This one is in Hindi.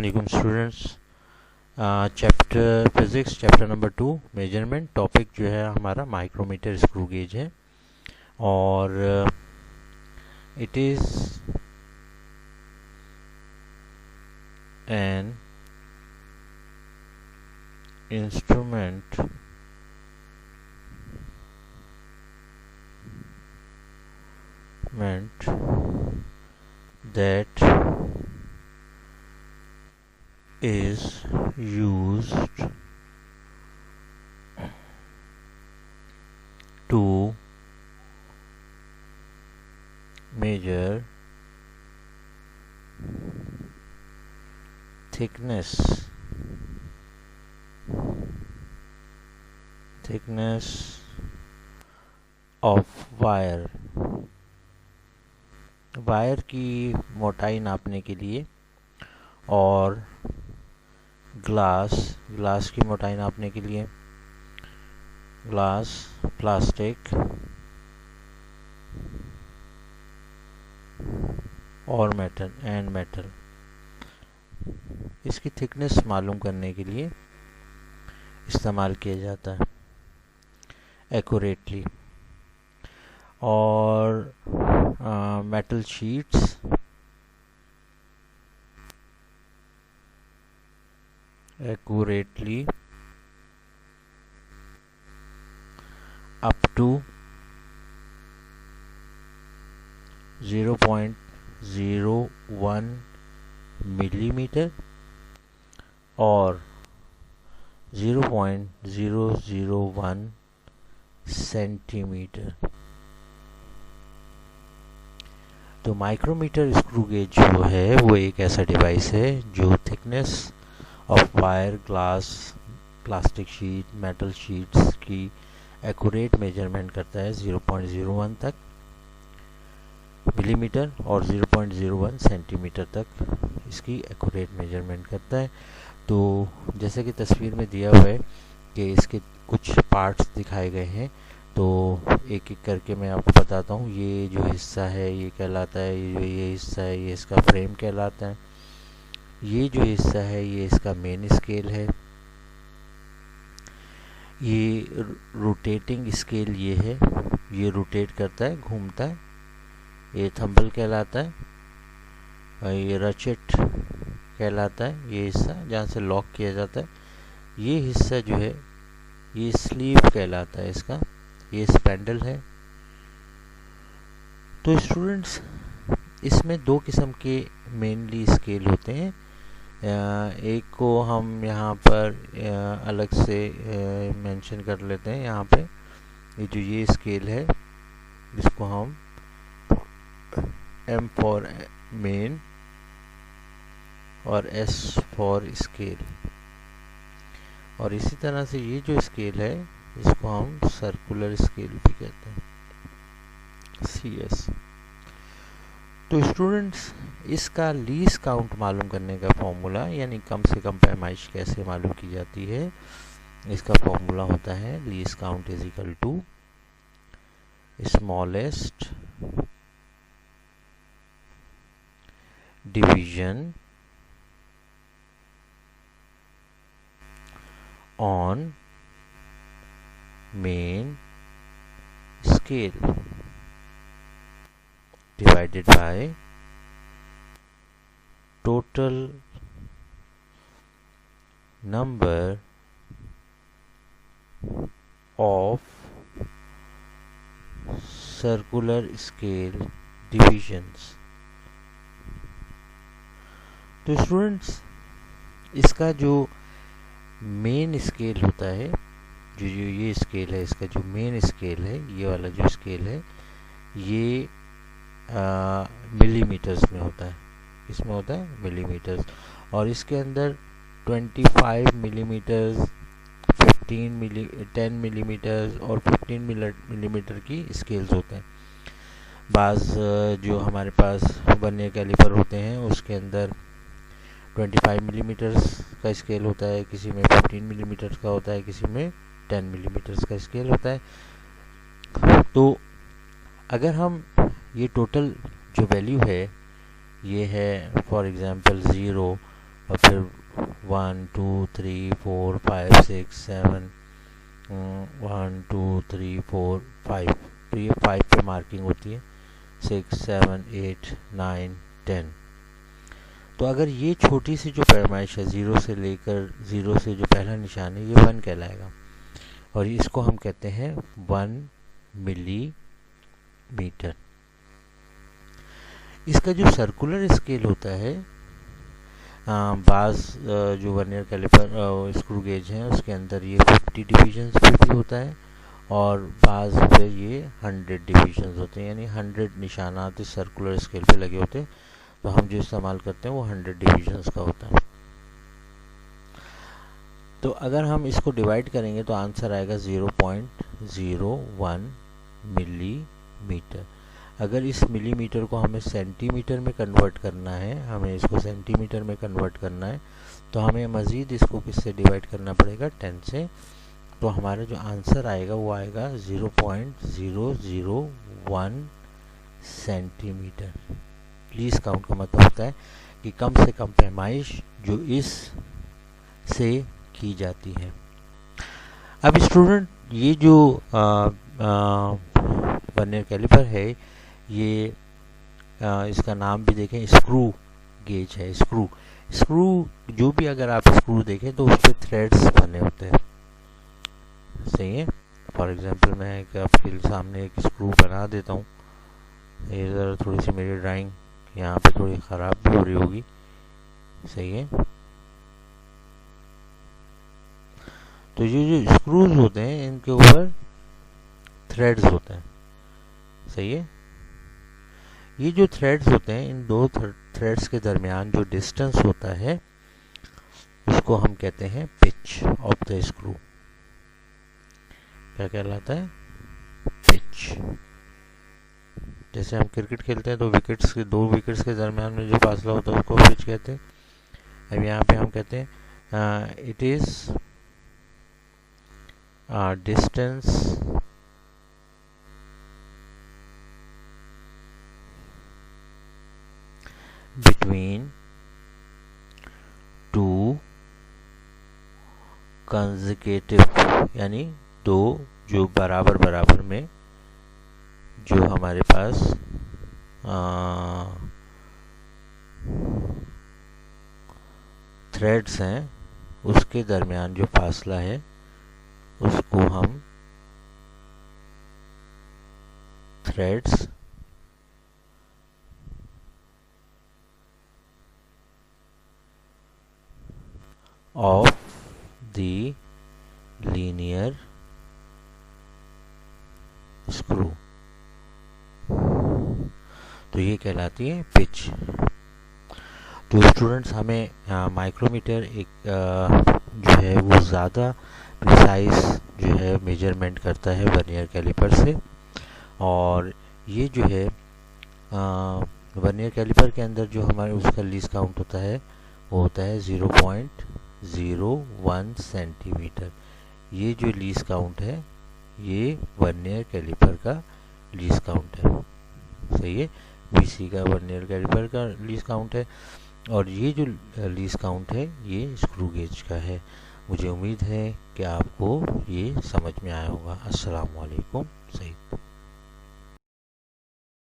Assalamualaikum students। Chapter physics chapter number 2 measurement topic जो है हमारा माइक्रोमीटर स्क्रू गेज है और it is an instrument that is used to measure thickness of wire की मोटाई नापने के लिए और ग्लास की मोटाई नापने के लिए ग्लास, प्लास्टिक और मेटल इसकी थिकनेस मालूम करने के लिए इस्तेमाल किया जाता है एक्यूरेटली। और metal sheets accurately up to 0.01 millimeter और 0.001 सेंटीमीटर। तो माइक्रोमीटर स्क्रू गेज जो है वो एक ऐसा डिवाइस है जो thickness of wire, glass, plastic sheet, metal sheets की एक्यूरेट मेजरमेंट करता है 0.01 तक मिलीमीटर और 0.01 सेंटीमीटर तक इसकी एक्यूरेट मेजरमेंट करता है। तो जैसे कि तस्वीर में दिया हुआ है कि इसके कुछ पार्ट्स दिखाए गए हैं, तो एक एक करके मैं आपको बताता हूँ। ये जो हिस्सा है ये कहलाता है, ये हिस्सा है ये इसका फ्रेम कहलाता है। ये जो हिस्सा है ये इसका मेन स्केल है। ये रोटेटिंग स्केल ये है, ये रोटेट करता है, घूमता है, ये थंबल कहलाता है। ये रचेट कहलाता है, ये हिस्सा जहाँ से लॉक किया जाता है। ये हिस्सा जो है ये स्लीव कहलाता है इसका, ये स्पैंडल है। तो स्टूडेंट्स इसमें दो किस्म के मेनली स्केल होते हैं। एक को हम यहाँ पर अलग से मेंशन कर लेते हैं। यहाँ पे ये स्केल है जिसको हम M फॉर मेन और S फॉर स्केल, और इसी तरह से ये जो स्केल है इसको हम सर्कुलर स्केल भी कहते हैं, CS। तो स्टूडेंट्स इसका लीस्ट काउंट मालूम करने का फॉर्मूला, यानी कम से कम पैमाइश कैसे मालूम की जाती है, इसका फॉर्मूला होता है least count is equal to smallest division on main scale divided by total number of circular scale divisions। तो स्टूडेंट्स इसका जो मेन स्केल होता है, जो ये स्केल है, इसका जो मेन स्केल है, ये वाला जो स्केल है ये मिलीमीटर्स में होता है। इसमें होता है मिलीमीटर्स, और इसके अंदर 25 मिलीमीटर्स, 10 मिलीमीटर्स और 15 मिलीमीटर की स्केल्स होते हैं। बाज़ जो हमारे पास वर्नियर कैलिपर होते हैं उसके अंदर 25 मिलीमीटर्स का स्केल होता है, किसी में 15 मिलीमीटर्स का होता है, किसी में 10 मिलीमीटर्स का स्केल होता है। तो अगर हम ये टोटल जो वैल्यू है ये है फॉर एग्जांपल 0, और फिर 1 2 3 4 5 6 7 1 2 3 4 5, तो ये 5 पे मार्किंग होती है, 6 7 8 9 10। तो अगर ये छोटी सी जो पैमाइश है, ज़ीरो से जो पहला निशान है, ये 1 कहलाएगा और इसको हम कहते हैं 1 मिलीमीटर। इसका जो सर्कुलर स्केल होता है, बाज़ जो वर्नियर कैलिपर स्क्रू गेज हैं उसके अंदर ये 50 डिवीजन्स पे भी होता है और बाज़ पे ये 100 डिवीजन्स होते हैं, यानी 100 निशानात इस सर्कुलर स्केल पे लगे होते हैं। तो हम जो इस्तेमाल करते हैं वो 100 डिवीजन्स का होता है। तो अगर हम इसको डिवाइड करेंगे तो आंसर आएगा 0.01 मिलीमीटर। अगर इस मिलीमीटर को हमें सेंटीमीटर में कन्वर्ट करना है, हमें इसको सेंटीमीटर में कन्वर्ट करना है, तो हमें मज़ीद इसको किससे डिवाइड करना पड़ेगा, 10 से। तो हमारा जो आंसर आएगा वो आएगा 0.001 सेंटीमीटर। लीस्ट काउंट का मतलब होता है कि कम से कम पैमाइश जो इस से की जाती है। अब स्टूडेंट, ये जो वर्नियर कैलिपर है, ये इसका नाम भी देखें, स्क्रू गेज है। स्क्रू जो भी अगर आप स्क्रू देखें तो उस पर थ्रेड्स बने होते हैं, सही है। फॉर एग्जांपल मैं आपके सामने एक स्क्रू बना देता हूँ। ये ज़रा थोड़ी सी मेरी ड्राइंग यहाँ पे थोड़ी ख़राब भी हो रही होगी, सही है। तो ये जो स्क्रूज होते हैं इनके ऊपर थ्रेड्स होते हैं, सही है। ये जो थ्रेड्स होते हैं, इन दो थ्रेड्स के दरमियान जो डिस्टेंस होता है उसको हम कहते हैं पिच ऑफ द स्क्रू। क्या कहलाता है, पिच। जैसे हम क्रिकेट खेलते हैं तो दो विकेट्स के दरमियान में जो फासला होता है उसको पिच कहते हैं। अब यहाँ पे हम कहते हैं it is distance between two consecutive, यानी दो जो बराबर में जो हमारे पास थ्रेड्स हैं उसके दरमियान जो फासला है उसको हम threads of the linear screw, तो ये कहलाती है पिच। तो स्टूडेंट्स, हमें माइक्रोमीटर एक जो है वो ज़्यादा प्रिसाइज जो है मेजरमेंट करता है वर्नियर कैलिपर से, और ये जो है वर्नियर कैलिपर के अंदर जो हमारे उसका लीस्ट काउंट होता है वो होता है 0.01 सेंटीमीटर। ये जो लीस्ट काउंट है ये वर्नियर कैलिपर का लीस्ट काउंट है, सही है। वीसी का वर्नियर कैलिपर का लीस्ट काउंट है और ये जो लीस्ट काउंट है ये स्क्रू गेज का है। मुझे उम्मीद है कि आपको ये समझ में आया होगा। अस्सलाम वालेकुम। सही।